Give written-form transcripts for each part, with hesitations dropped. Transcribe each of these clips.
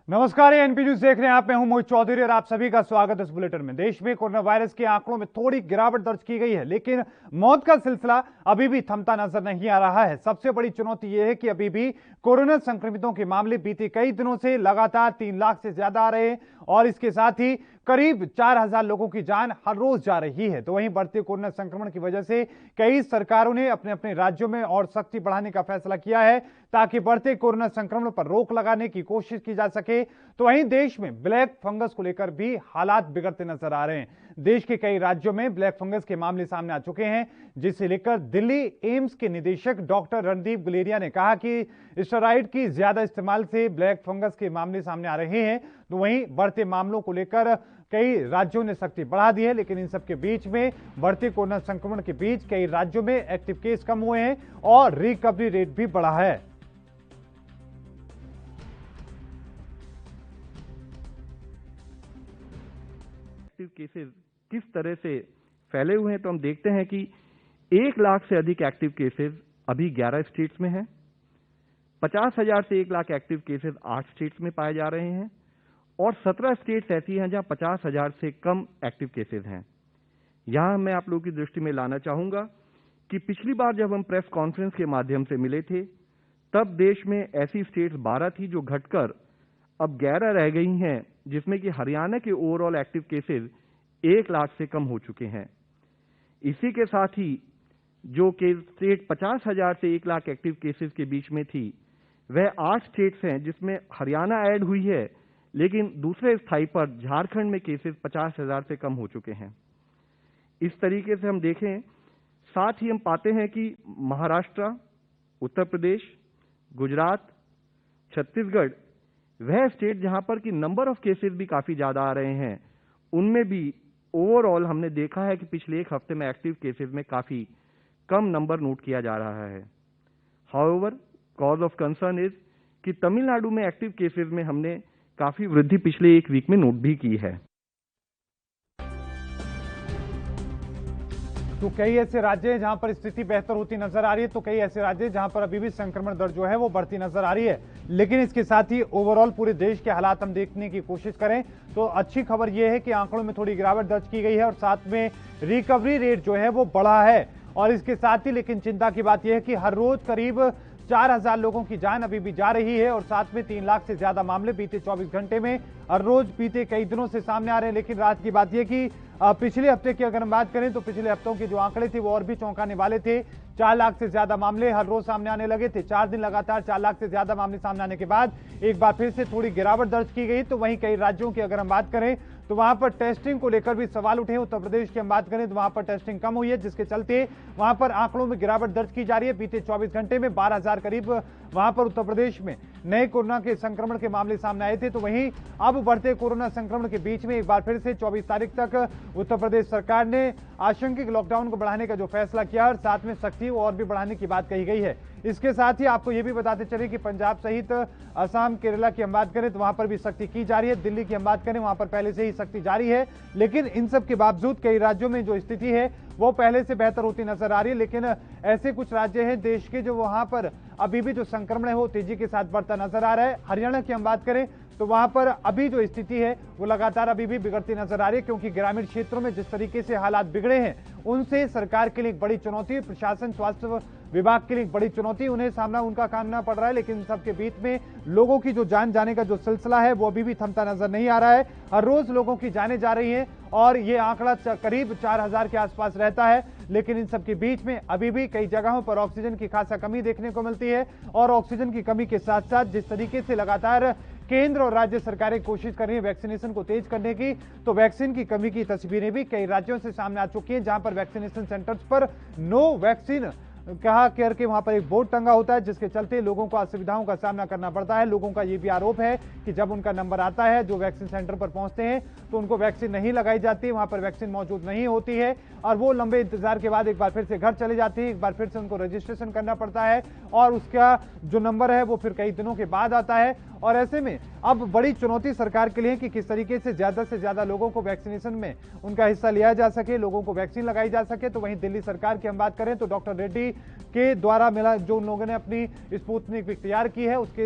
नमस्कार, ये NP news देख रहे हैं आप। मैं हूं मोहित चौधरी और आप सभी का स्वागत है इस बुलेटिन में। देश में कोरोना वायरस के आंकड़ों में थोड़ी गिरावट दर्ज की गई है, लेकिन मौत का सिलसिला अभी भी थमता नजर नहीं आ रहा है। सबसे बड़ी चुनौती यह है कि अभी भी कोरोना संक्रमितों के मामले बीते कई दिनों से लगातार 3 लाख से ज्यादा आ रहे हैं और इसके साथ ही करीब 4000 लोगों की जान हर रोज जा रही है। तो वहीं बढ़ते कोरोना संक्रमण की वजह से कई सरकारों ने अपने अपने राज्यों में और सख्ती बढ़ाने का फैसला किया है ताकि बढ़ते कोरोना संक्रमण पर रोक लगाने की कोशिश की जा सके। तो वहीं देश में ब्लैक फंगस को लेकर भी हालात बिगड़ते नजर आ रहे हैं। देश के कई राज्यों में ब्लैक फंगस के मामले सामने आ चुके हैं, जिसे लेकर दिल्ली एम्स के निदेशक डॉक्टर रणदीप गुलेरिया ने कहा कि स्टेरॉइड की ज्यादा इस्तेमाल से ब्लैक फंगस के मामले सामने आ रहे हैं। तो वहीं बढ़ते मामलों को लेकर कई राज्यों ने सख्ती बढ़ा दी है, लेकिन इन सबके बीच में बढ़ते कोरोना संक्रमण के बीच कई राज्यों में एक्टिव केस कम हुए हैं और रिकवरी रेट भी बढ़ा है। एक्टिव केसेस किस तरह से फैले हुए हैं, तो हम देखते हैं कि 1 लाख से अधिक एक्टिव केसेस अभी 11 स्टेट्स में हैं। 50,000 से 1 लाख एक्टिव केसेस 8 स्टेट्स में पाए जा रहे हैं और 17 स्टेट्स ऐसी हैं जहां 50,000 से कम एक्टिव केसेस हैं। यहां मैं आप लोगों की दृष्टि में लाना चाहूंगा कि पिछली बार जब हम प्रेस कॉन्फ्रेंस के माध्यम से मिले थे, तब देश में ऐसी स्टेट्स 12 थी जो घटकर अब 11 रह गई हैं, जिसमें कि हरियाणा के ओवरऑल एक्टिव केसेस 1 लाख से कम हो चुके हैं। इसी के साथ ही जो स्टेट 50,000 से 1 लाख एक्टिव केसेस के बीच में थी, वह 8 स्टेट्स हैं, जिसमें हरियाणा ऐड हुई है, लेकिन दूसरे स्थाई पर झारखंड में केसेस 50,000 से कम हो चुके हैं। इस तरीके से हम देखें, साथ ही हम पाते हैं कि महाराष्ट्र, उत्तर प्रदेश, गुजरात, छत्तीसगढ़ वह स्टेट जहां पर कि नंबर ऑफ केसेस भी काफी ज्यादा आ रहे हैं, उनमें भी ओवरऑल हमने देखा है कि पिछले 1 हफ्ते में एक्टिव केसेस में काफी कम नंबर नोट किया जा रहा है। However, cause of concern is कि तमिलनाडु में एक्टिव केसेस में हमने काफी वृद्धि पिछले 1 वीक में नोट भी की है। तो कई ऐसे राज्य हैं जहां पर स्थिति बेहतर होती नजर आ रही है, तो कई ऐसे राज्य जहां पर अभी भी संक्रमण दर जो है वो बढ़ती नजर आ रही है। लेकिन इसके साथ ही ओवरऑल पूरे देश के हालात हम देखने की कोशिश करें तो अच्छी खबर यह है कि आंकड़ों में थोड़ी गिरावट दर्ज की गई है और साथ में रिकवरी रेट जो है वो बढ़ा है। और इसके साथ ही लेकिन चिंता की बात यह है कि हर रोज करीब 4000 लोगों की जान अभी भी जा रही है और साथ में 3 लाख से ज्यादा मामले बीते 24 घंटे में हर रोज बीते कई दिनों से सामने आ रहे हैं। लेकिन रात की बात यह कि पिछले हफ्ते की अगर हम बात करें तो पिछले हफ्तों के जो आंकड़े थे वो और भी चौंकाने वाले थे। 4 लाख से ज्यादा मामले हर रोज सामने आने लगे थे। 4 दिन लगातार 4 लाख से ज्यादा मामले सामने आने के बाद एक बार फिर से थोड़ी गिरावट दर्ज की गई। तो वहीं कई राज्यों की अगर हम बात करें तो वहां पर टेस्टिंग को लेकर भी सवाल उठे। उत्तर प्रदेश की हम बात करें तो वहां पर टेस्टिंग कम हुई है, जिसके चलते वहां पर आंकड़ों में गिरावट दर्ज की जा रही है। बीते 24 घंटे में 12,000 करीब वहां पर उत्तर प्रदेश में नए कोरोना के संक्रमण के मामले सामने आए थे। तो वहीं अब बढ़ते कोरोना संक्रमण के बीच में एक बार फिर से 24 तारीख तक उत्तर प्रदेश सरकार ने आशंकित लॉकडाउन को बढ़ाने का जो फैसला किया और साथ में सख्ती और भी बढ़ाने की बात कही गई है। इसके साथ ही आपको यह भी बताते चले कि पंजाब सहित असम, केरला की हम बात करें तो वहां पर भी सख्ती की जा रही है। दिल्ली की हम बात करें वहां पर पहले से ही सख्ती जारी है, लेकिन इन सब के बावजूद कई राज्यों में जो स्थिति है वो पहले से बेहतर होती नजर आ रही है। लेकिन ऐसे कुछ राज्य हैं देश के जो वहां पर अभी भी जो संक्रमण है वो तेजी के साथ बढ़ता नजर आ रहा है। हरियाणा की हम बात करें तो वहां पर अभी जो स्थिति है वो लगातार अभी भी बिगड़ती नजर आ रही है, क्योंकि ग्रामीण क्षेत्रों में जिस तरीके से हालात बिगड़े हैं उनसे सरकार के लिए एक बड़ी चुनौती, प्रशासन, स्वास्थ्य विभाग के लिए एक बड़ी चुनौती उन्हें सामना उनका करना पड़ रहा है। लेकिन सबके बीच में लोगों की जो जान जाने का जो सिलसिला है वो अभी भी थमता नजर नहीं आ रहा है। हर रोज लोगों की जानें जा रही हैं और ये आंकड़ा करीब 4000 के आसपास रहता है। लेकिन इन सबके बीच में अभी भी कई जगहों पर ऑक्सीजन की खासा कमी देखने को मिलती है और ऑक्सीजन की कमी के साथ साथ जिस तरीके से लगातार केंद्र और राज्य सरकारें कोशिश कर रही है वैक्सीनेशन को तेज करने की, तो वैक्सीन की कमी की तस्वीरें भी कई राज्यों से सामने आ चुकी हैं, जहां पर वैक्सीनेशन सेंटर्स पर नो वैक्सीन कहा करके वहां पर एक बोर्ड टंगा होता है, जिसके चलते लोगों को असुविधाओं का सामना करना पड़ता है। लोगों का यह भी आरोप है कि जब उनका नंबर आता है, जो वैक्सीन सेंटर पर पहुंचते हैं, तो उनको वैक्सीन नहीं लगाई जाती, वहां पर वैक्सीन मौजूद नहीं होती है और वो लंबे इंतजार के बाद एक बार फिर से घर चले जाती है। एक बार फिर से उनको रजिस्ट्रेशन करना पड़ता है और उसका जो नंबर है वो फिर कई दिनों के बाद आता है। और ऐसे में अब बड़ी चुनौती सरकार के लिए कि किस तरीके से ज्यादा लोगों को वैक्सीनेशन में उनका हिस्सा लिया जा सके, लोगों को वैक्सीन लगाई जा सके। तो वहीं दिल्ली सरकार की हम बात करें तो डॉक्टर रेड्डी के द्वारा मिला, जो उन लोगों ने अपनी स्पुतनिक तैयार की है उसके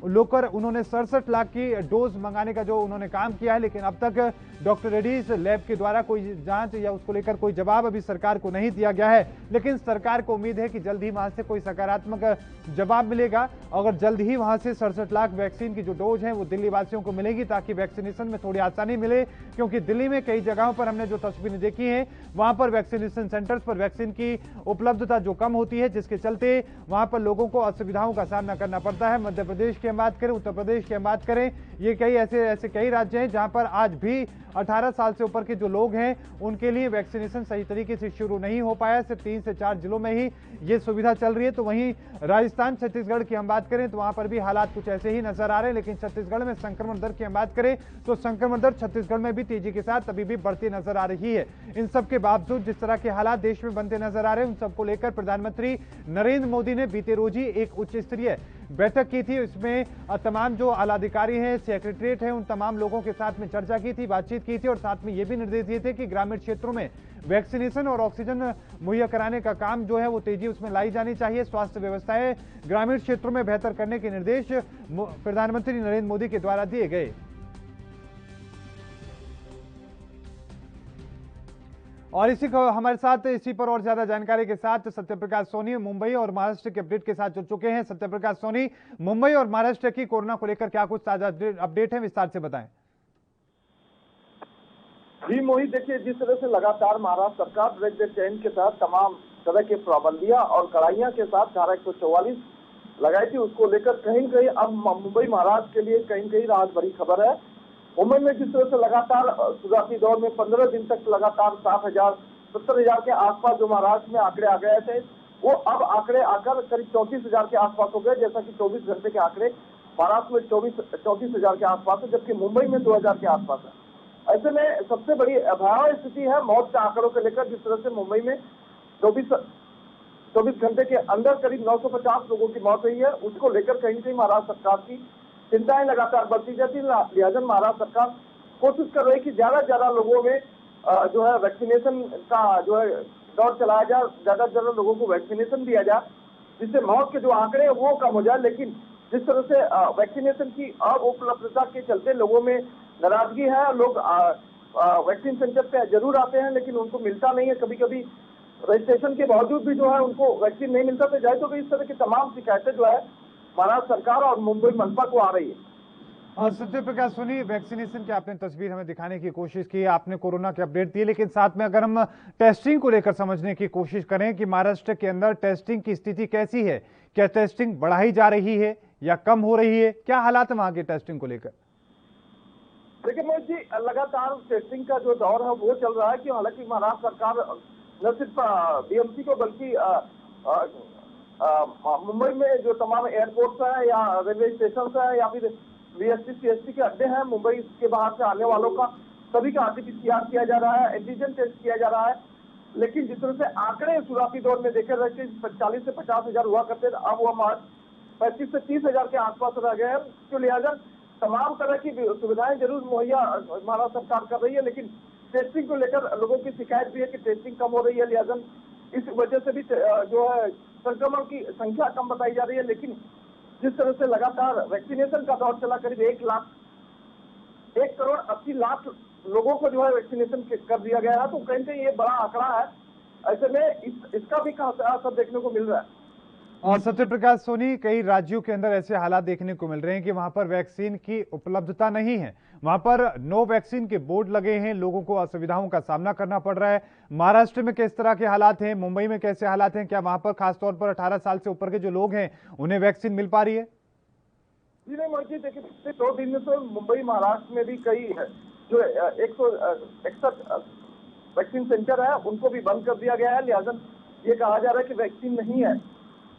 लेकर उन्होंने 67 लाख की डोज मंगाने का जो उन्होंने काम किया है, लेकिन अब तक डॉक्टर रेड्डीज लैब के द्वारा कोई जांच या उसको लेकर कोई जवाब अभी सरकार को नहीं दिया गया है। लेकिन सरकार को उम्मीद है कि जल्द ही वहां से कोई सकारात्मक जवाब मिलेगा। अगर जल्द ही वहां से 67 लाख वैक्सीन की जो डोज है वो दिल्ली वासियों को मिलेगी ताकि वैक्सीनेशन में थोड़ी आसानी मिले, क्योंकि दिल्ली में कई जगहों पर हमने जो तस्वीरें देखी हैं वहां पर वैक्सीनेशन सेंटर्स पर वैक्सीन की उपलब्धता जो कम होती है, जिसके चलते वहां पर लोगों को असुविधाओं का सामना करना पड़ता है। मध्य प्रदेश की हम बात करें, उत्तर प्रदेश की हम बात करें, ये कई ऐसे कई राज्य हैं जहां पर आज भी 18 साल से ऊपर के जो लोग हैं उनके लिए वैक्सीनेशन सही तरीके से शुरू नहीं हो पाया। सिर्फ 3 से 4 जिलों में ही ये सुविधा चल रही है। तो वहीं राजस्थान, छत्तीसगढ़ की हम बात करें तो वहां पर भी हालात कुछ ऐसे ही नजर आ रहे हैं। लेकिन छत्तीसगढ़ में संक्रमण दर की हम बात करें तो संक्रमण दर छत्तीसगढ़ में भी तेजी के साथ अभी भी बढ़ती नजर आ रही है। इन सब के बावजूद जिस तरह के हालात देश में बनते नजर आ रहे हैं, उन सबको लेकर प्रधानमंत्री नरेंद्र मोदी ने बीते रोज ही एक उच्च स्तरीय बैठक की थी। इसमें तमाम जो आलाधिकारी हैं, सेक्रेटरीट हैं, उन तमाम लोगों के साथ में चर्चा की थी, बातचीत की थी और साथ में ये भी निर्देश दिए थे कि ग्रामीण क्षेत्रों में वैक्सीनेशन और ऑक्सीजन मुहैया कराने का काम जो है वो तेजी उसमें लाई जानी चाहिए। स्वास्थ्य व्यवस्थाएं ग्रामीण क्षेत्रों में बेहतर करने के निर्देश प्रधानमंत्री नरेंद्र मोदी के द्वारा दिए गए। और हमारे साथ इसी पर और ज्यादा जानकारी के साथ सत्यप्रकाश सोनी मुंबई और महाराष्ट्र के अपडेट के साथ जुड़ चुके हैं। सत्यप्रकाश सोनी, मुंबई और महाराष्ट्र की कोरोना को लेकर क्या कुछ ताजा अपडेट है, विस्तार से बताएं। जी मोहित, देखिए जिस तरह से लगातार महाराष्ट्र सरकार ब्रेक द चेन के तहत तमाम तरह की पाबंदियां और कड़ाइयां के साथ धारा 144 लगाई थी, उसको लेकर कहीं न कहीं अब मुंबई महाराष्ट्र के लिए कहीं न कहीं राहत भरी खबर है। मुंबई में जिस तरह से लगातार शुरुआती दौर में 15 दिन तक लगातार 60,000 70,000 के आसपास जो महाराष्ट्र में आंकड़े आ गए थे, वो अब आंकड़े आकर करीब 34,000 के आसपास हो गए। जैसा कि 24 घंटे के आंकड़े महाराष्ट्र में 34,000 के आसपास है, जबकि मुंबई में 2,000 के आसपास है। ऐसे में सबसे बड़ी भयावह स्थिति है मौत के आंकड़ों को लेकर। जिस तरह से मुंबई में 24 घंटे के अंदर करीब 950 लोगों की मौत हुई है, उसको लेकर कहीं कहीं महाराष्ट्र सरकार की चिंताएं लगातार बढ़ती जाती है। लिहाजा महाराष्ट्र सरकार कोशिश कर रही है कि ज्यादा से ज्यादा लोगों में जो है वैक्सीनेशन का जो है दौर चलाया जाए, ज्यादा से ज्यादा लोगों को वैक्सीनेशन दिया जाए, जिससे मौत के जो आंकड़े हैं वो कम हो जाए। लेकिन जिस तरह से वैक्सीनेशन की उपलब्धता के चलते लोगों में नाराजगी है, लोग वैक्सीन सेंटर पे जरूर आते हैं लेकिन उनको मिलता नहीं है। कभी कभी रजिस्ट्रेशन के बावजूद भी जो है उनको वैक्सीन नहीं मिलता। तो जाए तो इस तरह की तमाम शिकायतें जो है महाराष्ट्र सरकार और मुंबई मनपा को आ रही है। और सत्यप्रकाश सोनी, वैक्सीनेशन की आपने तस्वीर हमें दिखाने की कोशिश की, आपने कोरोना के अपडेट दिए, लेकिन साथ में अगर हम टेस्टिंग को लेकर समझने की कोशिश करें कि महाराष्ट्र के अंदर टेस्टिंग की स्थिति कैसी है, क्या टेस्टिंग बढ़ाई जा रही है या कम हो रही है, क्या हालात है वहां की टेस्टिंग को लेकर? देखिए मोहित जी, लगातार टेस्टिंग का जो दौर है वो चल रहा है कि हालांकि महाराष्ट्र सरकार न सिर्फ बीएमसी को बल्कि मुंबई में जो तमाम एयरपोर्ट्स है या रेलवे स्टेशन है या फिर बीएसटी सीएसटी के अड्डे हैं, मुंबई के बाहर से आने वालों का सभी का आरटीपीसीआर किया जा रहा है, एंटीजन टेस्ट किया जा रहा है। लेकिन जिस तरह से आंकड़े शुरुआती दौर में देखे रहे थे 40 से 50,000 हुआ करते थे, अब वह 35 से 30,000 के आसपास रह गए हैं। तो लिहाजा तमाम तरह की सुविधाएं जरूर मुहैया महाराष्ट्र सरकार कर रही है, लेकिन टेस्टिंग को लेकर लोगों की शिकायत भी है कि टेस्टिंग कम हो रही है। लिहाजा इस वजह से भी जो है संक्रमण की संख्या कम बताई जा रही है। लेकिन जिस तरह से लगातार वैक्सीनेशन का दौर चला, करीब 1 करोड़ 80 लाख लोगों को जो है वैक्सीनेशन कर दिया गया है, तो कहीं से ये बड़ा आंकड़ा है। ऐसे में इसका भी असर देखने को मिल रहा है। और सत्यप्रकाश सोनी, कई राज्यों के अंदर ऐसे हालात देखने को मिल रहे हैं कि वहां पर वैक्सीन की उपलब्धता नहीं है, वहां पर नो वैक्सीन के बोर्ड लगे हैं, लोगों को असुविधाओं का सामना करना पड़ रहा है। महाराष्ट्र में किस तरह के हालात हैं, मुंबई में कैसे हालात हैं, क्या वहां पर खासतौर पर 18 साल से ऊपर के जो लोग हैं उन्हें वैक्सीन मिल पा रही है? जी नहीं मोदी, देखिए पिछले 2 दिन से मुंबई महाराष्ट्र में भी कई जो 161 वैक्सीन सेंटर है उनको भी बंद कर दिया गया है। लिहाजा ये कहा जा रहा है कि वैक्सीन नहीं है।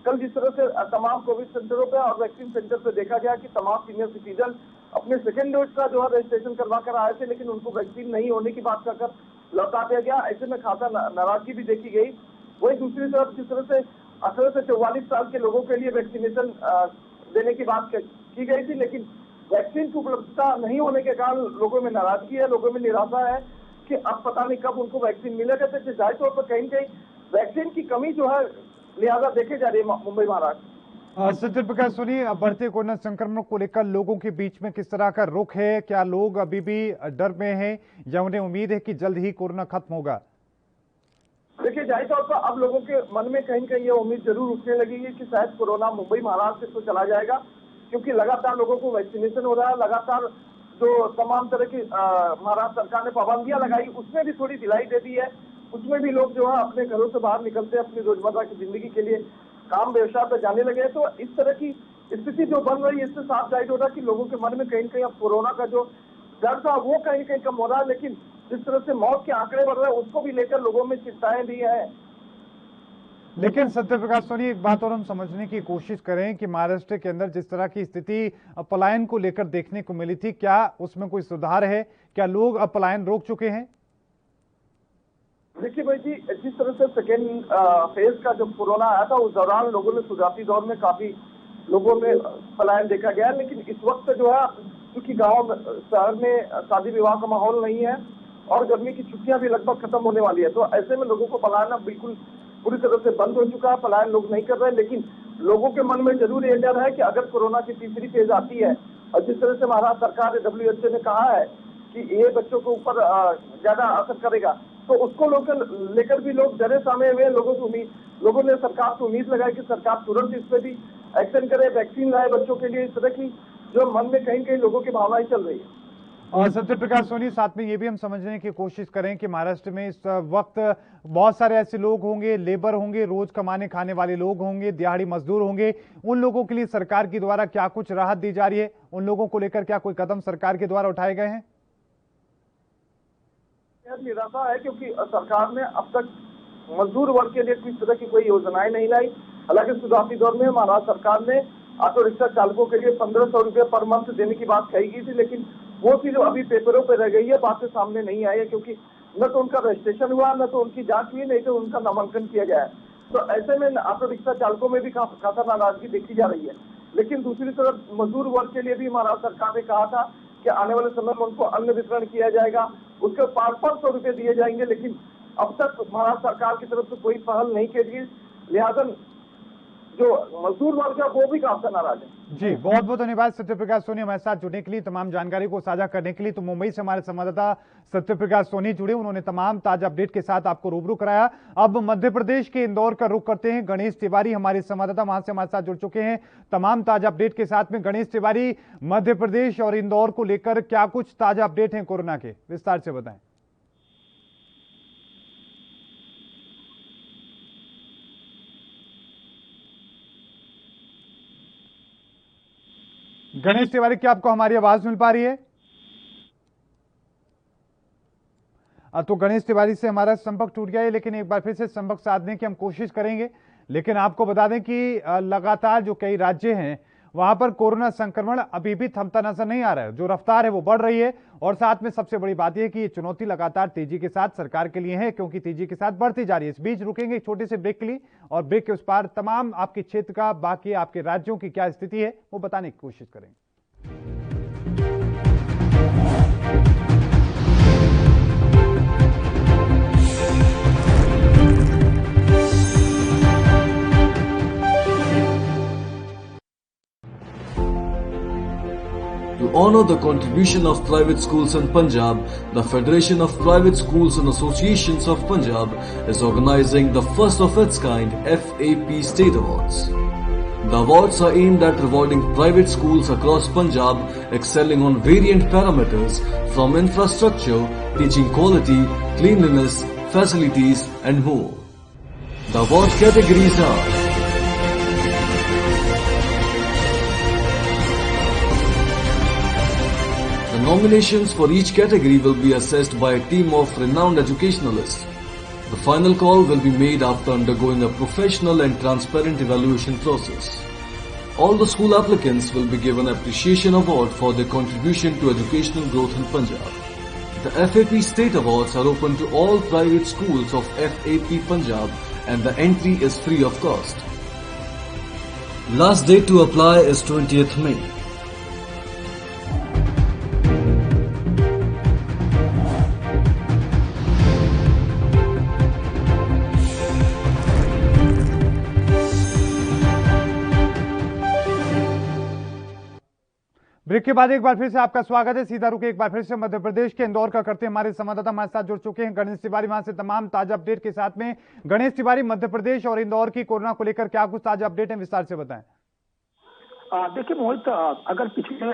कल जिस तरह से तमाम कोविड सेंटरों पे और वैक्सीन सेंटर पे देखा गया कि तमाम सीनियर सिटीजन अपने सेकेंड डोज का जो है रजिस्ट्रेशन करवा कर आए थे, लेकिन उनको वैक्सीन नहीं होने की बात कहकर लौटा दिया गया। ऐसे में खासा नाराजगी भी देखी गई। वही दूसरी तरफ जिस तरह से 18 से 44 साल के लोगों के लिए वैक्सीनेशन देने की बात की गई थी, लेकिन वैक्सीन की उपलब्धता नहीं होने के कारण लोगों में नाराजगी है, लोगों में निराशा है कि अब पता नहीं कब उनको वैक्सीन मिलेगा। तो जाहिर तौर पर कहीं न कहीं वैक्सीन की कमी जो है लिहाजा देखे जा रही है मुंबई महाराष्ट्र। सत्यप्रकाश सोनी, बढ़ते कोरोना संक्रमण को लेकर लोगों के बीच में किस तरह का रुख है? क्या लोग अभी भी डर में हैं या उन्हें उम्मीद है कि जल्द ही कोरोना खत्म होगा? देखिए, जाहिर तौर पर अब लोगों के मन में कहीं कहीं ये उम्मीद जरूर उठने लगी है कि शायद कोरोना मुंबई महाराष्ट्र से तो चला जाएगा, क्योंकि लगातार लोगों को वैक्सीनेशन हो रहा है। लगातार जो तमाम तरह की महाराष्ट्र सरकार ने पाबंदियां लगाई, उसमें भी थोड़ी ढिलाई दे दी है। उसमें भी लोग जो है अपने घरों से बाहर निकलते हैं, अपनी रोजमर्रा की जिंदगी के लिए काम व्यवसाय पर जाने लगे हैं। तो इस तरह की स्थिति जो बन रही है, इससे साफ जाहिर हो रहा है कि लोगों के मन में कहीं न कहीं अब कोरोना का जो डर था वो कहीं कहीं कम हो रहा है। लेकिन जिस तरह से मौत के आंकड़े बढ़ रहे हैं, उसको भी लेकर लोगों में चिंताएं भी है। लेकिन सत्यप्रकाश सोनी, एक बात और हम समझने की कोशिश करें कि महाराष्ट्र के अंदर जिस तरह की स्थिति पलायन को लेकर देखने को मिली थी, क्या उसमें कोई सुधार है? क्या लोग अब पलायन रोक चुके हैं? देखिए भाई जी, जिस तरह से सेकेंड फेज का जब कोरोना आया था, उस दौरान लोगों ने शुरुआती दौर में काफी लोगों में पलायन देखा गया। लेकिन इस वक्त जो है, क्योंकि गांव शहर में शादी विवाह का माहौल नहीं है और गर्मी की छुट्टियां भी लगभग खत्म होने वाली है, तो ऐसे में लोगों को पलायन बिल्कुल पूरी तरह से बंद हो चुका है। पलायन लोग नहीं कर रहे। लेकिन लोगों के मन में जरूर ये डर है कि अगर कोरोना की तीसरी फेज आती है और जिस तरह से महाराष्ट्र सरकार ने WHO ने कहा है कि ये बच्चों के ऊपर ज्यादा असर करेगा, तो उसको लेकर भी लोग डरे सामे हुए। लोगों ने सरकार से उम्मीद लगाई कि सरकार तुरंत इस पे भी एक्शन करे, वैक्सीन लाए बच्चों के लिए। इस तरह की जो मन में कहीं कहीं लोगों की भावनाएं चल रही है। और सत्यप्रकाश सोनी, साथ में ये भी हम समझने की कोशिश करें कि महाराष्ट्र में इस वक्त बहुत सारे ऐसे लोग होंगे, लेबर होंगे, रोज कमाने खाने वाले लोग होंगे, दिहाड़ी मजदूर होंगे। उन लोगों के लिए सरकार के द्वारा क्या कुछ राहत दी जा रही है? उन लोगों को लेकर क्या कोई कदम सरकार के द्वारा उठाए गए हैं? निराशा है, क्योंकि सरकार ने अब तक मजदूर वर्ग के लिए किस तरह की कोई योजनाएं नहीं लाई। हालांकि शुरुआती दौर में महाराष्ट्र सरकार ने ऑटो रिक्शा चालकों के लिए 1500 रुपये पर मंथ देने की बात कही गई थी, लेकिन वो चीज अभी पेपरों पे रह गई है, बातें सामने नहीं आई है। क्योंकि न तो उनका रजिस्ट्रेशन हुआ, न तो उनकी जांच हुई, नहीं तो उनका नामांकन किया गया है। तो ऐसे में ऑटो रिक्शा चालकों में भी खासा नाराजगी देखी जा रही है। लेकिन दूसरी तरफ मजदूर वर्ग के लिए भी महाराष्ट्र सरकार ने कहा था कि आने वाले समय में उनको अन्न वितरण किया जाएगा, उसके 500 रुपये दिए जाएंगे। लेकिन अब तक महाराष्ट्र सरकार की तरफ से कोई पहल नहीं की गई। लिहाजा जो मजदूर वर्ग है वो भी काफी नाराज है। जी, बहुत बहुत धन्यवाद सत्यप्रकाश सोनी हमारे साथ जुड़ने के लिए, तमाम जानकारी को साझा करने के लिए। तो मुंबई से हमारे संवाददाता सत्यप्रकाश सोनी जुड़े, उन्होंने तमाम ताजा अपडेट के साथ आपको रूबरू कराया। अब मध्य प्रदेश के इंदौर का रुख करते हैं। गणेश तिवारी हमारे संवाददाता वहां से हमारे साथ जुड़ चुके हैं तमाम ताजा अपडेट के साथ में। गणेश तिवारी, मध्य प्रदेश और इंदौर को लेकर क्या कुछ ताजा अपडेट है कोरोना के, विस्तार से बताएं। गणेश तिवारी, क्या आपको हमारी आवाज मिल पा रही है? तो गणेश तिवारी से हमारा संपर्क टूट गया है, लेकिन एक बार फिर से संपर्क साधने की हम कोशिश करेंगे। लेकिन आपको बता दें कि लगातार जो कई राज्य हैं वहां पर कोरोना संक्रमण अभी भी थमता नजर नहीं आ रहा है। जो रफ्तार है वो बढ़ रही है और साथ में सबसे बड़ी बात यह है कि ये चुनौती लगातार तेजी के साथ सरकार के लिए है, क्योंकि तेजी के साथ बढ़ती जा रही है। इस बीच रुकेंगे एक छोटे से ब्रेक के लिए और ब्रेक के उस पार तमाम आपके क्षेत्र का, बाकी आपके राज्यों की क्या स्थिति है वो बताने की कोशिश करेंगे। To honor the contribution of private schools in Punjab, the Federation of Private Schools and Associations of Punjab is organizing the first of its kind FAP State Awards. The awards are aimed at rewarding private schools across Punjab excelling on variant parameters from infrastructure, teaching quality, cleanliness, facilities and more. The award categories are Nominations for each category will be assessed by a team of renowned educationalists. The final call will be made after undergoing a professional and transparent evaluation process. All the school applicants will be given appreciation award for their contribution to educational growth in Punjab. The FAP State Awards are open to all private schools of FAP Punjab and the entry is free of cost. Last date to apply is 20th May. Break के बाद एक बार फिर से आपका स्वागत है। सीधा रुख एक बार फिर से मध्य प्रदेश के इंदौर का करते हैं। हमारे संवाददाता हमारे साथ जुड़ चुके हैं, गणेश तिवारी, वहां से तमाम ताजा अपडेट के साथ में। गणेश तिवारी, मध्य प्रदेश और इंदौर की कोरोना को लेकर क्या कुछ ताजा अपडेट है, विस्तार से बताएं। देखिए मोहित, अगर पिछले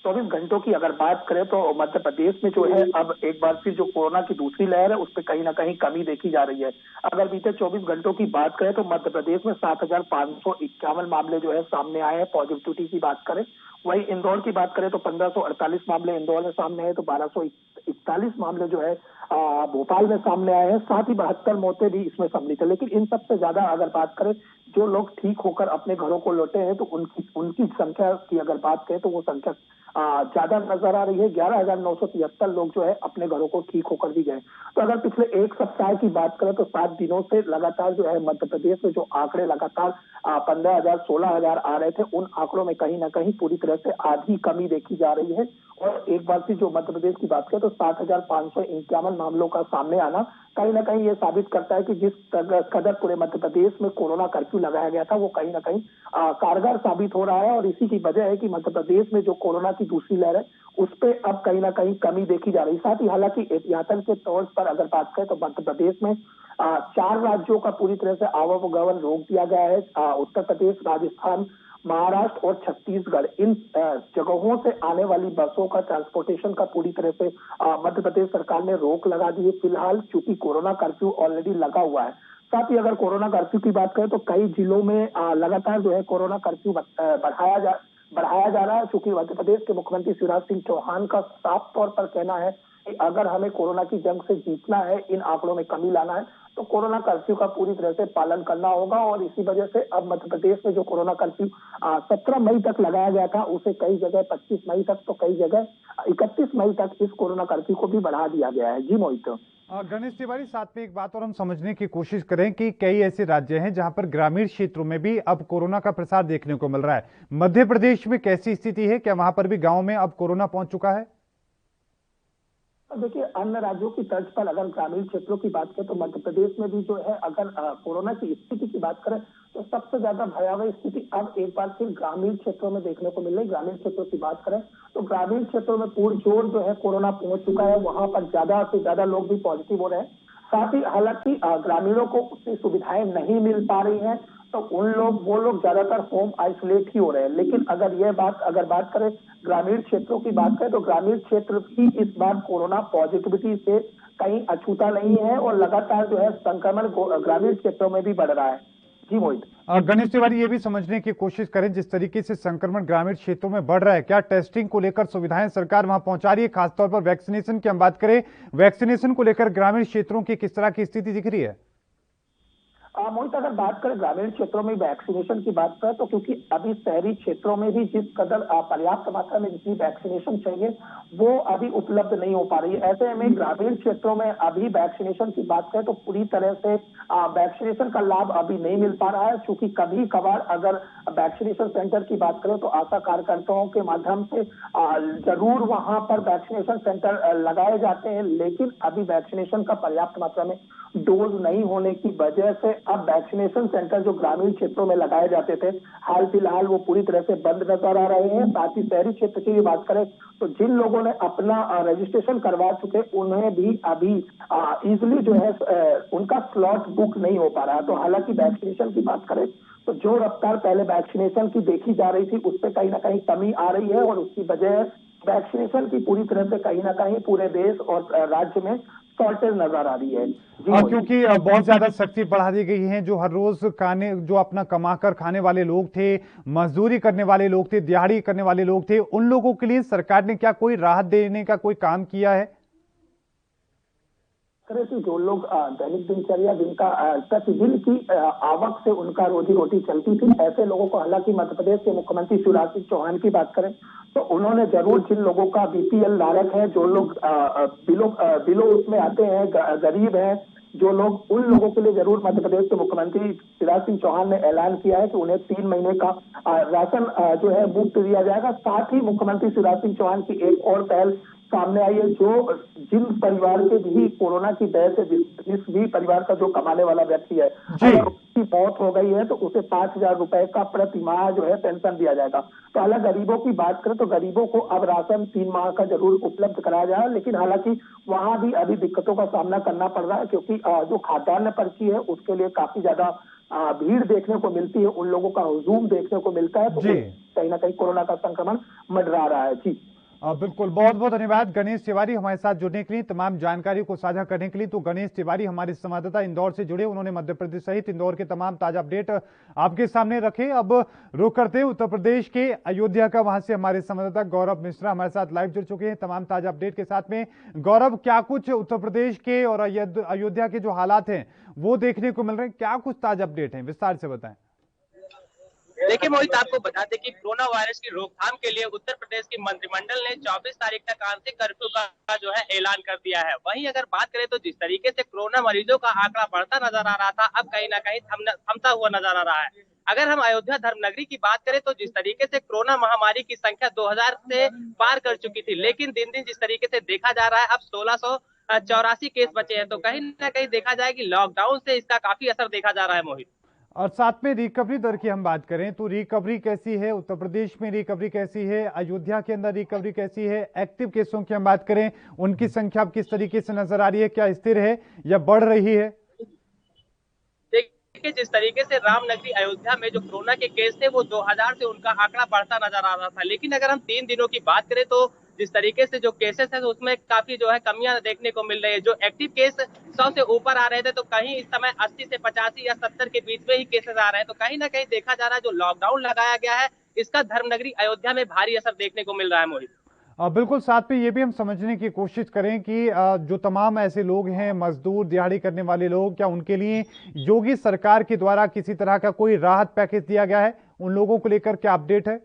24 घंटों की अगर बात करें तो मध्य प्रदेश में जो है अब एक बार फिर जो कोरोना की दूसरी लहर है उस पर कहीं ना कहीं कमी देखी जा रही है। अगर बीते 24 घंटों की बात करें तो मध्य प्रदेश में 7,551 मामले जो है सामने आए हैं। पॉजिटिविटी की बात करें, वही इंदौर की बात करें तो 1548 मामले इंदौर में सामने आए, तो 1241 मामले जो है भोपाल में सामने आए हैं। साथ ही 72 मौतें भी इसमें सम्मिलित है। लेकिन इन सबसे ज्यादा अगर बात करें जो लोग ठीक होकर अपने घरों को लौटे हैं तो उनकी संख्या की अगर बात करें तो वो संख्या ज्यादा नजर आ रही है। 11,973 लोग जो है अपने घरों को ठीक होकर भी गए। तो अगर पिछले एक सप्ताह की बात करें तो 7 दिनों से लगातार जो है मध्य प्रदेश में जो आंकड़े लगातार 15,000 16,000 आ रहे थे, उन आंकड़ों में कहीं ना कहीं पूरी तरह से आधी कमी देखी जा रही है। और एक बार फिर जो मध्य प्रदेश की बात करें तो 7,551 मामलों का सामने आना कहीं ना कहीं ये साबित करता है कि जिस कदर पूरे मध्य प्रदेश में कोरोना कर्फ्यू लगाया गया था वो कहीं ना कहीं कारगर साबित हो रहा है। और इसी की वजह है कि मध्य प्रदेश में जो कोरोना की दूसरी लहर है उस पर अब कहीं ना कहीं कमी देखी जा रही है। साथ ही हालांकि एहतियातन के तौर पर अगर बात करें तो मध्य प्रदेश में 4 राज्यों का पूरी तरह से आवागमन रोक दिया गया है। उत्तर प्रदेश, राजस्थान, महाराष्ट्र और छत्तीसगढ़, इन जगहों से आने वाली बसों का ट्रांसपोर्टेशन का पूरी तरह से मध्य प्रदेश सरकार ने रोक लगा दी है फिलहाल, क्योंकि कोरोना कर्फ्यू ऑलरेडी लगा हुआ है। साथ ही अगर कोरोना कर्फ्यू की बात करें तो कई जिलों में लगातार जो है कोरोना कर्फ्यू बढ़ाया जा रहा है, क्योंकि मध्य प्रदेश के मुख्यमंत्री शिवराज सिंह चौहान का साफ तौर पर कहना है कि अगर हमें कोरोना की जंग से जीतना है, इन आंकड़ों में कमी लाना है, तो कोरोना कर्फ्यू का पूरी तरह से पालन करना होगा। और इसी वजह से अब मध्य प्रदेश में जो कोरोना कर्फ्यू 17 मई तक लगाया गया था उसे कई जगह 25 मई तक तो कई जगह 31 मई तक इस कोरोना कर्फ्यू को भी बढ़ा दिया गया है। जी मोहित। गणेश तिवारी, साथ में एक बात और हम समझने की कोशिश करें कि कई ऐसे राज्य हैं जहां पर ग्रामीण क्षेत्रों में भी अब कोरोना का प्रसार देखने को मिल रहा है। मध्य प्रदेश में कैसी स्थिति है? क्या वहां पर भी गांव में अब कोरोना पहुंच चुका है? देखिए, अन्य राज्यों की तर्ज पर अगर ग्रामीण क्षेत्रों की बात करें तो मध्य प्रदेश में भी जो है अगर कोरोना की स्थिति की बात करें तो सबसे ज्यादा भयावह स्थिति अब एक बार फिर ग्रामीण क्षेत्रों में देखने को मिल रही। ग्रामीण क्षेत्रों की बात करें तो ग्रामीण क्षेत्रों में पुरजोर जो है कोरोना पहुंच चुका है। वहां पर ज्यादा से ज्यादा लोग भी पॉजिटिव हो रहे हैं। साथ ही हालांकि ग्रामीणों को उतनी सुविधाएं नहीं मिल पा रही हैं, तो वो लोग ज्यादातर होम आइसोलेट ही हो रहे हैं। लेकिन अगर बात करें ग्रामीण क्षेत्रों की बात करें तो ग्रामीण क्षेत्र भी इस बार कोरोना पॉजिटिविटी से कहीं अछूता नहीं है और लगातार जो है संक्रमण ग्रामीण क्षेत्रों में भी बढ़ रहा है। जी मोहित। गणेश तिवारी, ये भी समझने की कोशिश करें जिस तरीके से संक्रमण ग्रामीण क्षेत्रों में बढ़ रहा है, क्या टेस्टिंग को लेकर सुविधाएं सरकार वहां पहुंचा रही है? खासतौर पर वैक्सीनेशन की हम बात करें, वैक्सीनेशन को लेकर ग्रामीण क्षेत्रों की किस तरह की स्थिति दिख रही है? मोहित, अगर बात करें ग्रामीण क्षेत्रों में वैक्सीनेशन की बात करें तो क्योंकि अभी शहरी क्षेत्रों में भी जिस कदर पर्याप्त मात्रा में जितनी वैक्सीनेशन चाहिए वो अभी उपलब्ध नहीं हो पा रही है। ऐसे में ग्रामीण क्षेत्रों में अभी वैक्सीनेशन की बात करें तो पूरी तरह से वैक्सीनेशन का लाभ अभी नहीं मिल पा रहा है, क्योंकि कभी कभार अगर वैक्सीनेशन सेंटर की बात करें तो आशा कार्यकर्ताओं के माध्यम से जरूर वहां पर वैक्सीनेशन सेंटर लगाए जाते हैं, लेकिन अभी वैक्सीनेशन का पर्याप्त मात्रा में डोज नहीं होने की वजह से अब वैक्सीनेशन सेंटर जो ग्रामीण क्षेत्रों में लगाए जाते थे हाल फिलहाल वो पूरी तरह से बंद नजर आ रहे हैं। साथ ही शहरी क्षेत्र की भी बात करें तो जिन लोगों ने अपना रजिस्ट्रेशन करवा चुके उन्हें भी अभी इजिली जो है उनका स्लॉट बुक नहीं हो पा रहा है। तो हालांकि वैक्सीनेशन की बात करें तो जो रफ्तार पहले वैक्सीनेशन की देखी जा रही थी उस पर कहीं ना कहीं कमी आ रही है और उसकी वजह वैक्सीनेशन की पूरी तरह से कहीं ना कहीं पूरे देश और राज्य में शॉर्टेज नजर आ रही है। क्योंकि बहुत ज्यादा सख्ती बढ़ा दी गई है। जो हर रोज जो अपना कमाकर खाने वाले लोग थे, मजदूरी करने वाले लोग थे, दिहाड़ी करने वाले लोग थे, उन लोगों के लिए सरकार ने क्या कोई राहत देने का कोई काम किया है? जो लोग दैनिक दिनचर्या जिनका प्रतिदिन की आवक से उनका रोजी रोटी चलती थी, ऐसे लोगों को हालांकि मध्य प्रदेश के मुख्यमंत्री शिवराज सिंह चौहान की बात करें तो उन्होंने जरूर जिन लोगों का बीपीएल धारक है, जो लोग बिलो उसमें आते हैं, गरीब हैं जो लोग, उन लोगों के लिए जरूर मध्य प्रदेश के मुख्यमंत्री शिवराज सिंह चौहान ने ऐलान किया है कि उन्हें 3 महीने का राशन जो है मुफ्त दिया जाएगा। साथ ही मुख्यमंत्री शिवराज सिंह चौहान की एक और पहल सामने आई है। जो जिन परिवार के भी कोरोना की वजह से जिस भी परिवार का जो कमाने वाला व्यक्ति है, अगर उसकी मौत हो गई है तो उसे 5,000 रुपए का प्रति माह जो है पेंशन दिया जाएगा। तो हालांकि गरीबों की बात करें तो गरीबों को अब राशन 3 माह का जरूर उपलब्ध कराया जाए, लेकिन हालांकि वहां भी अभी दिक्कतों का सामना करना पड़ रहा है, क्योंकि जो खाद्यान्न पर्ची है उसके लिए काफी ज्यादा भीड़ देखने को मिलती है, उन लोगों का हुजूम देखने को मिलता है, तो कहीं ना कहीं कोरोना का संक्रमण मंडरा रहा है। जी बिल्कुल, बहुत बहुत धन्यवाद गणेश तिवारी हमारे साथ जुड़ने के लिए, तमाम जानकारी को साझा करने के लिए। तो गणेश तिवारी हमारे संवाददाता इंदौर से जुड़े, उन्होंने मध्य प्रदेश सहित इंदौर के तमाम ताजा अपडेट आपके सामने रखे। अब रुक करते हैं उत्तर प्रदेश के अयोध्या का, वहां से हमारे संवाददाता गौरव मिश्रा हमारे साथ लाइव जुड़ चुके हैं तमाम ताजा अपडेट के साथ में। गौरव, क्या कुछ उत्तर प्रदेश के और अयोध्या के जो हालात हैं वो देखने को मिल रहे हैं, क्या कुछ ताजा अपडेट है, विस्तार से बताएं। देखिए मोहित, आपको बता दें कि कोरोना वायरस की रोकथाम के लिए उत्तर प्रदेश की मंत्रिमंडल ने 24 तारीख तक आंशिक कर्फ्यू का जो है ऐलान कर दिया है। वहीं अगर बात करें तो जिस तरीके से कोरोना मरीजों का आंकड़ा बढ़ता नजर आ रहा था, अब कहीं ना कहीं थमता हुआ नजर आ रहा है। अगर हम अयोध्या धर्मनगरी की बात करें तो जिस तरीके से कोरोना महामारी की संख्या 2000 से पार कर चुकी थी, लेकिन दिन दिन जिस तरीके से देखा जा रहा है अब 1684 केस बचे हैं। तो कहीं ना कहीं देखा जाए कि लॉकडाउन से इसका काफी असर देखा जा रहा है मोहित। और साथ में रिकवरी दर की हम बात करें तो रिकवरी कैसी है, उत्तर प्रदेश में रिकवरी कैसी है, अयोध्या के अंदर रिकवरी कैसी है, एक्टिव केसों की हम बात करें उनकी संख्या किस तरीके से नजर आ रही है, क्या स्थिर है या बढ़ रही है? देखिए, जिस तरीके से रामनगरी अयोध्या में जो कोरोना के केस थे वो 2000 से उनका आंकड़ा बढ़ता नजर आ रहा था, लेकिन अगर हम 3 दिनों की बात करें तो जिस तरीके से जो केसेस है उसमें काफी जो है कमियां देखने को मिल रही है। जो एक्टिव केस 100 से ऊपर आ रहे थे तो कहीं इस समय 80 से 85 या 70 के बीच में ही केसेस आ रहे हैं। तो कहीं ना कहीं देखा जा रहा है जो लॉकडाउन लगाया गया है इसका धर्मनगरी अयोध्या में भारी असर देखने को मिल रहा है मोहित। बिल्कुल, साथ में ये भी हम समझने की कोशिश करें कि जो तमाम ऐसे लोग हैं, मजदूर दिहाड़ी करने वाले लोग, क्या उनके लिए योगी सरकार के द्वारा किसी तरह का कोई राहत पैकेज दिया गया है? उन लोगों को लेकर क्या अपडेट है?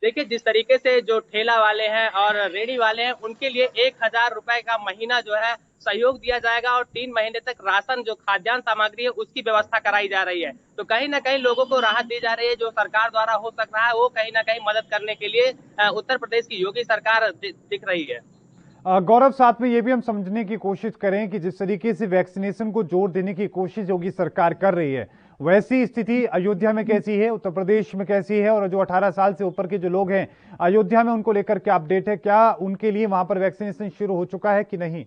देखिए, जिस तरीके से जो ठेला वाले हैं और रेडी वाले हैं उनके लिए 1000 रुपए का महीना जो है सहयोग दिया जाएगा और 3 महीने तक राशन जो खाद्यान्न सामग्री है उसकी व्यवस्था कराई जा रही है। तो कहीं ना कहीं लोगों को राहत दी जा रही है। जो सरकार द्वारा हो सक रहा है वो कहीं ना कहीं मदद करने के लिए उत्तर प्रदेश की योगी सरकार दिख रही है। गौरव, साथ में ये भी हम समझने की कोशिश करें कि जिस तरीके से वैक्सीनेशन को जोर देने की कोशिश योगी सरकार कर रही है, वैसी स्थिति अयोध्या में कैसी है, उत्तर प्रदेश में कैसी है, और जो 18 साल से ऊपर के जो लोग हैं अयोध्या में उनको लेकर क्या अपडेट है? क्या उनके लिए वहां पर वैक्सीनेशन शुरू हो चुका है कि नहीं?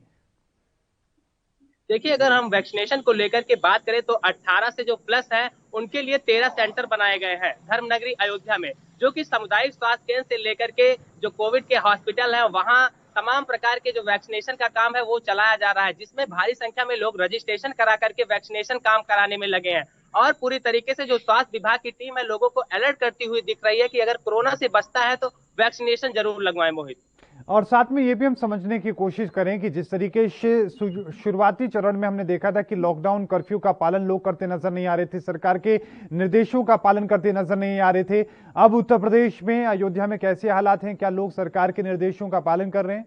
देखिए, अगर हम वैक्सीनेशन को लेकर के बात करें तो 18 से जो प्लस है उनके लिए 13 सेंटर बनाए गए हैं धर्मनगरी अयोध्या में, जो कि सामुदायिक स्वास्थ्य केंद्र से लेकर के जो कोविड के हॉस्पिटल है वहां तमाम प्रकार के जो वैक्सीनेशन का काम है वो चलाया जा रहा है, जिसमें भारी संख्या में लोग रजिस्ट्रेशन करा करके वैक्सीनेशन काम कराने में लगे हैं। और पूरी तरीके से जो स्वास्थ्य विभाग की टीम है लोगों को अलर्ट करती हुई दिख रही है कि अगर कोरोना से बचता है तो वैक्सीनेशन जरूर लगवाएं मोहित। और साथ में ये भी हम समझने की कोशिश करें कि जिस तरीके से शुरुआती चरण में हमने देखा था कि लॉकडाउन कर्फ्यू का पालन लोग करते नजर नहीं आ रहे थे, सरकार के निर्देशों का पालन करते नजर नहीं आ रहे थे, अब उत्तर प्रदेश में अयोध्या में कैसे हालात हैं? क्या लोग सरकार के निर्देशों का पालन कर रहे हैं?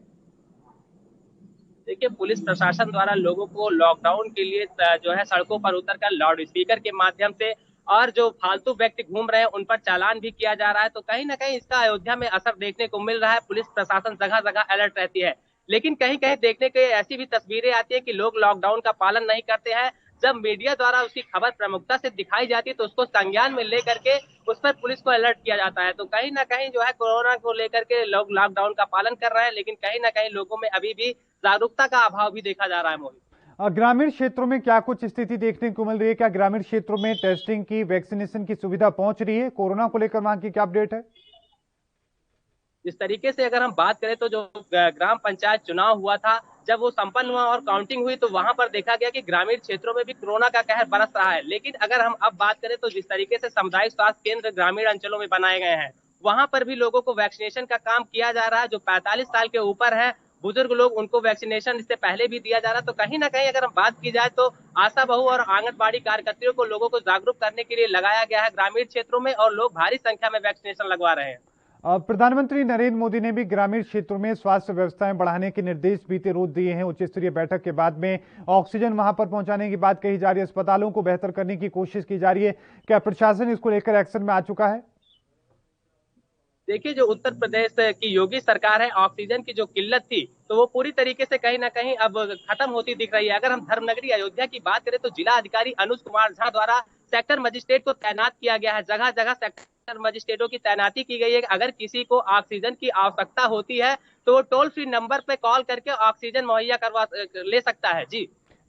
देखिए, पुलिस प्रशासन द्वारा लोगों को लॉकडाउन के लिए जो है सड़कों पर उतरकर लाउड स्पीकर के माध्यम से और जो फालतू व्यक्ति घूम रहे हैं उन पर चालान भी किया जा रहा है। तो कहीं ना कहीं इसका अयोध्या में असर देखने को मिल रहा है। पुलिस प्रशासन जगह जगह अलर्ट रहती है, लेकिन कहीं कहीं देखने के ऐसी भी तस्वीरें आती है कि लोग लॉकडाउन का पालन नहीं करते हैं। जब मीडिया द्वारा उसकी खबर प्रमुखता से दिखाई जाती है तो उसको संज्ञान में लेकर के उस पर पुलिस को अलर्ट किया जाता है। तो कहीं ना कहीं जो है कोरोना को लेकर के लोग लॉकडाउन का पालन कर रहे हैं, लेकिन कहीं ना कहीं लोगों में अभी भी जागरूकता का अभाव भी देखा जा रहा है मोहित। ग्रामीण क्षेत्रों में क्या कुछ स्थिति देखने को मिल रही है? क्या ग्रामीण क्षेत्रों में टेस्टिंग की, वैक्सीनेशन की सुविधा पहुंच रही है? कोरोना को लेकर वहां की क्या अपडेट है? इस तरीके से अगर हम बात करें तो जो ग्राम पंचायत चुनाव हुआ था जब वो संपन्न हुआ और काउंटिंग हुई तो वहां पर देखा गया कि ग्रामीण क्षेत्रों में भी कोरोना का कहर बरस रहा है। लेकिन अगर हम अब बात करें तो जिस तरीके से सामुदायिक स्वास्थ्य केंद्र ग्रामीण अंचलों में बनाए गए हैं वहां पर भी लोगों को वैक्सीनेशन का काम किया जा रहा है। जो 45 साल के ऊपर है बुजुर्ग लोग उनको वैक्सीनेशन इससे पहले भी दिया जा रहा है। तो कहीं ना कहीं अगर हम बात की जाए तो आशा बहु और आंगनबाड़ी कार्यकर्तियों को लोगों को जागरूक करने के लिए लगाया गया है ग्रामीण क्षेत्रों में और लोग भारी संख्या में वैक्सीनेशन लगवा रहे हैं। प्रधानमंत्री नरेंद्र मोदी ने भी ग्रामीण क्षेत्रों में स्वास्थ्य व्यवस्थाएं बढ़ाने के निर्देश बीते रोज दिए हैं। उच्च स्तरीय बैठक के बाद में ऑक्सीजन वहां पर पहुंचाने की बात कही जा रही है, अस्पतालों को बेहतर करने की कोशिश की जा रही है। क्या प्रशासन इसको लेकर एक्शन में आ चुका है? देखिए, जो उत्तर प्रदेश की योगी सरकार है, ऑक्सीजन की जो किल्लत थी तो वो पूरी तरीके से कहीं ना कहीं अब खत्म होती दिख रही है। अगर हम धर्मनगरी अयोध्या की बात करें तो जिला अधिकारी अनुज कुमार झा द्वारा सेक्टर मजिस्ट्रेट को तैनात किया गया है। जगह जगह सेक्टर मजिस्ट्रेटों की तैनाती की गई है। अगर किसी को ऑक्सीजन की आवश्यकता होती है तो वो टोल फ्री नंबर पे कॉल करके ऑक्सीजन मुहैया करवा ले सकता है।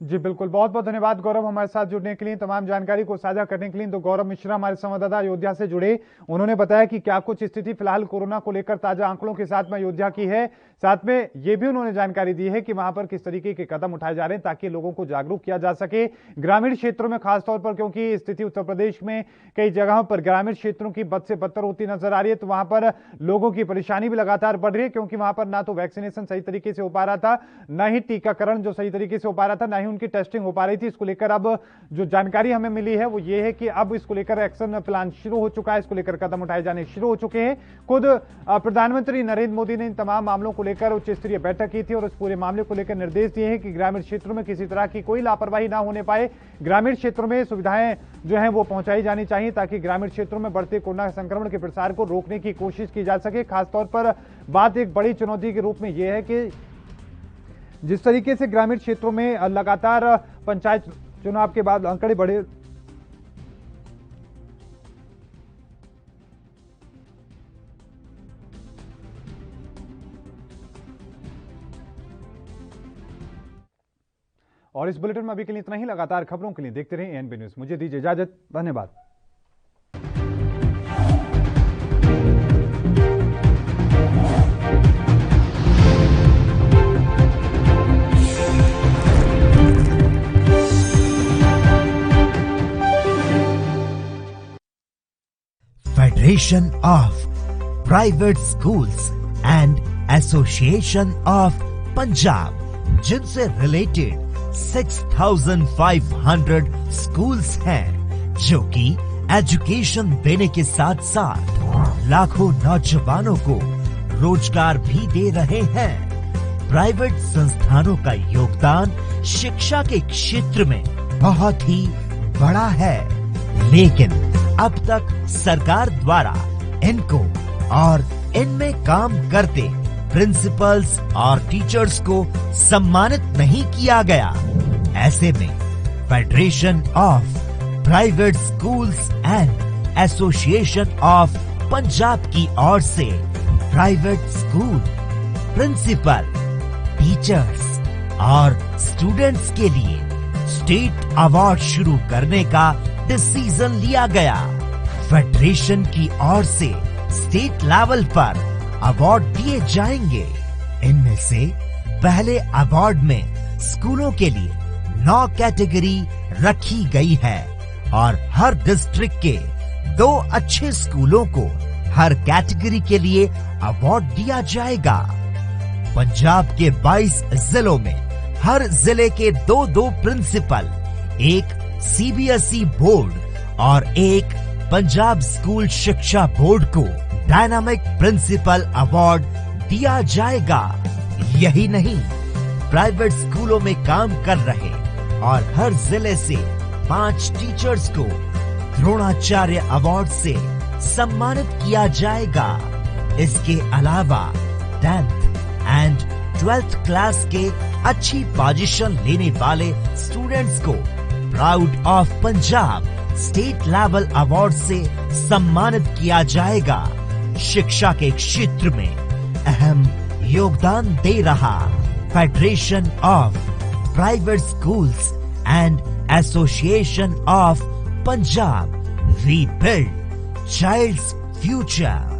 जी बिल्कुल, बहुत बहुत धन्यवाद गौरव हमारे साथ जुड़ने के लिए, तमाम जानकारी को साझा करने के लिए। तो गौरव मिश्रा हमारे संवाददाता अयोध्या से जुड़े, उन्होंने बताया कि क्या कुछ स्थिति फिलहाल कोरोना को लेकर ताजा आंकड़ों के साथ में अयोध्या की है। साथ में ये भी उन्होंने जानकारी दी है कि वहां पर किस तरीके के कदम उठाए जा रहे हैं ताकि लोगों को जागरूक किया जा सके ग्रामीण क्षेत्रों में, खासतौर पर क्योंकि स्थिति उत्तर प्रदेश में कई जगहों पर ग्रामीण क्षेत्रों की बद से बदतर होती नजर आ रही है। तो वहां पर लोगों की परेशानी भी लगातार बढ़ रही है क्योंकि वहां पर ना तो वैक्सीनेशन सही तरीके से हो पा रहा था, ना ही टीकाकरण जो सही तरीके से हो पा रहा था, ना ही उनकी टेस्टिंग हो पा रही थी। इसको लेकर अब जो जानकारी हमें मिली है वो ये है कि अब इसको लेकर एक्शन प्लान शुरू हो चुका है, इसको लेकर कदम उठाए जाने शुरू हो चुके हैं। खुद प्रधानमंत्री नरेंद्र मोदी ने इन तमाम मामलों को लेकर उच्च स्तरीय बैठक की थी और इस पूरे मामले को लेकर निर्देश दिए हैं कि ग्रामीण क्षेत्रों में किसी तरह की कोई लापरवाही ना होने पाए। ग्रामीण क्षेत्रों में सुविधाएं जो हैं वो पहुंचाई जानी चाहिए ताकि ग्रामीण क्षेत्रों में बढ़ते कोरोना संक्रमण के प्रसार को रोकने की कोशिश की जा सके। खासतौर पर बात एक बड़ी चुनौती के रूप में यह है कि जिस तरीके से ग्रामीण क्षेत्रों में लगातार पंचायत चुनाव के बाद आंकड़े बढ़े, और इस बुलेटिन में अभी के लिए इतना ही। लगातार खबरों के लिए देखते रहें एएनबी न्यूज। मुझे दीजिए इजाजत, धन्यवाद। Federation of Private Schools and Association of Punjab, जिनसे रिलेटेड 6,500 स्कूल्स हैं जो कि एजुकेशन देने के साथ साथ लाखों नौजवानों को रोजगार भी दे रहे हैं। प्राइवेट संस्थानों का योगदान शिक्षा के क्षेत्र में बहुत ही बड़ा है, लेकिन अब तक सरकार द्वारा इनको और इनमें काम करते प्रिंसिपल्स और टीचर्स को सम्मानित नहीं किया गया। ऐसे में federation of private schools and association of Punjab की ओर से प्राइवेट स्कूल प्रिंसिपल, टीचर्स और स्टूडेंट्स के लिए स्टेट अवार्ड शुरू करने का डिसीजन लिया गया। फेडरेशन की ओर से स्टेट लेवल पर अवार्ड दिए जाएंगे। इनमें से पहले अवार्ड में स्कूलों के लिए 9 कैटेगरी रखी गई है और हर डिस्ट्रिक्ट के 2 अच्छे स्कूलों को हर कैटेगरी के लिए अवार्ड दिया जाएगा। पंजाब के 22 जिलों में हर जिले के 2 प्रिंसिपल, एक सीबीएसई बोर्ड और एक पंजाब स्कूल शिक्षा बोर्ड को डायनामिक प्रिंसिपल अवार्ड दिया जाएगा। यही नहीं, प्राइवेट स्कूलों में काम कर रहे और हर जिले से 5 टीचर्स को द्रोणाचार्य अवार्ड से सम्मानित किया जाएगा। इसके अलावा 10th एंड 12th क्लास के अच्छी पोजीशन लेने वाले स्टूडेंट्स को proud of Punjab state level award से सम्मानित किया जाएगा। शिक्षा के क्षेत्र में अहम योगदान दे रहा federation of private schools and association of Punjab, we build child's future.